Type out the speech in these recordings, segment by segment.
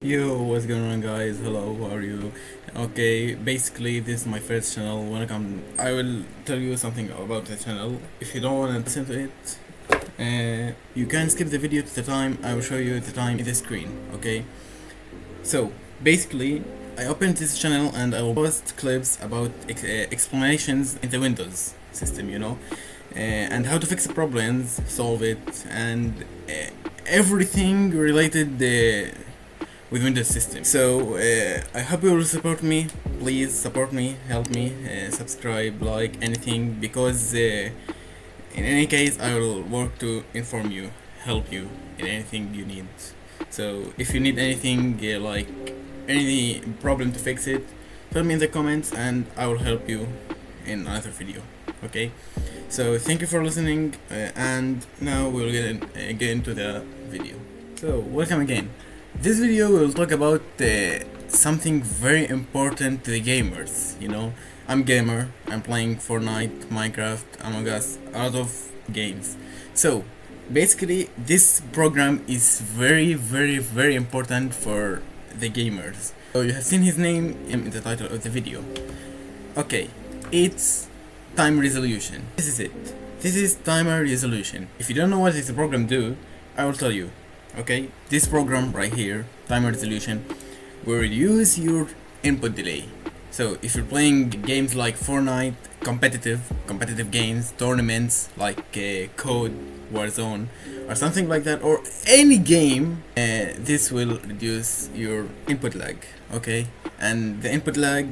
Yo, what's going on, guys? Hello, how are you? Okay, basically this is my first channel. I will tell you something about the channel. If you don't want to listen to it, you can skip the video to the time. I will show you the time in the screen. Okay, so basically I opened this channel and I will post clips about explanations in the Windows system, and how to fix the problems, solve it, and everything related with Windows system. So I hope you will support me. Please support me, help me, subscribe, like anything, because in any case I will work to inform you, help you in anything you need. So if you need anything, like any problem to fix it, tell me in the comments and I will help you in another video. Okay, so thank you for listening, and now we'll get into the video. So welcome again. This video will talk about something very important to the gamers. I'm gamer, I'm playing Fortnite, Minecraft, Among Us, a lot of games. So basically this program is very important for the gamers. So you have seen his name in the title of the video. Okay, it's time resolution. This is it. This is timer resolution. If you don't know what this program do, I will tell you. Okay, this program right here, timer resolution, will reduce your input delay. So if you're playing games like Fortnite, competitive games, tournaments like Code, Warzone, or something like that, or any game, this will reduce your input lag. Okay, and the input lag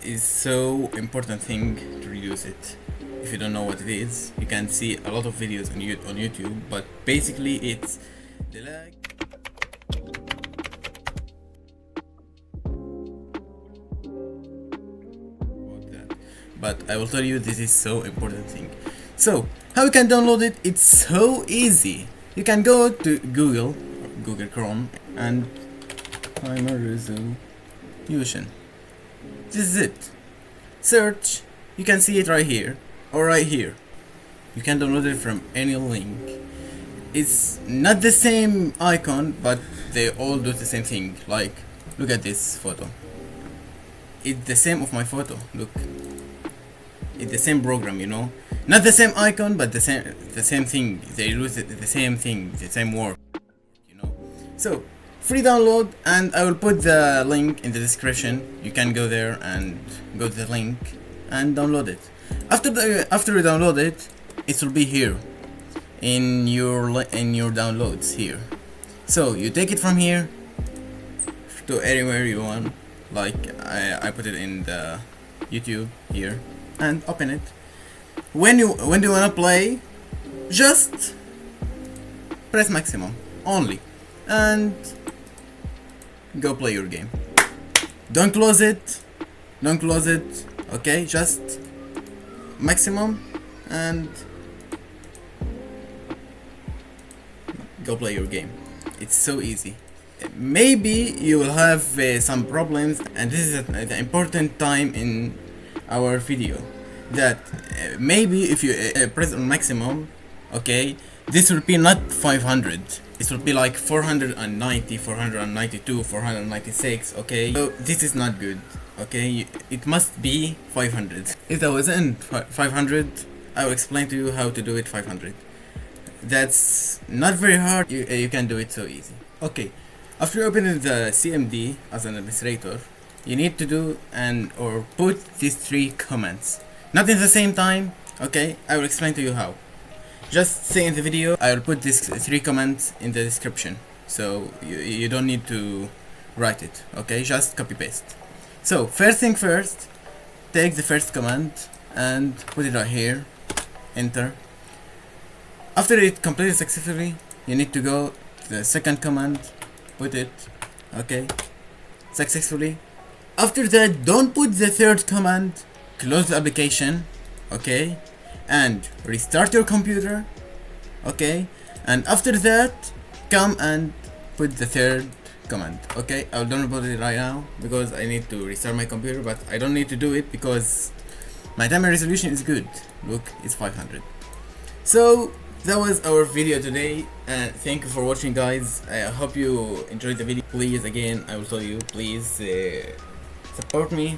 is so important thing to reduce it. If you don't know what it is, you can see a lot of videos on YouTube, but basically it's the lag. But I will tell you, this is so important thing. So how you can download it? It's so easy. You can go to Google Chrome and timer resolution. This is it. Search. You can see it right here or right here. You can download it from any link. It's not the same icon, but they all do the same thing. Like, look at this photo. It's the same of my photo. Look, it's the same program, not the same icon, but the same thing. They do the same thing, the same work, So free download, and I will put the link in the description. You can go there and go to the link and download it. After you download it, it will be here in your downloads here. So you take it from here to anywhere you want. Like I put it in the YouTube here, and open it. When do you wanna play, just press maximum only and go play your game. Don't close it. Okay, just maximum and go play your game. It's so easy. Maybe you will have some problems, and this is the important time in our video, that maybe if you press on maximum, okay, this will be not 500, it will be like 490, 492, 496. Okay, so this is not good. Okay, it must be 500. If that wasn't 500, I will explain to you how to do it 500. That's not very hard. You can do it so easy. Okay, after opening the CMD as an administrator, you need to do or put these 3 comments, not in the same time. Okay, I will explain to you how. Just say in the video, I will put these 3 comments in the description, so you don't need to write it. Okay, just copy paste. So first thing first, take the first command and put it right here, enter. After it completed successfully, you need to go to the second command, put it, okay, successfully. After that, don't put the third command, close the application, okay, and restart your computer, okay, and after that, come and put the third command. Okay, I'll download it right now because I need to restart my computer, but I don't need to do it because my timer resolution is good. Look, it's 500. So that was our video today, and thank you for watching, guys. I hope you enjoyed the video. Please, again, I will tell you, please support me,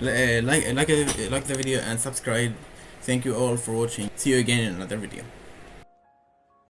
like the video and subscribe. Thank you all for watching. See you again in another video.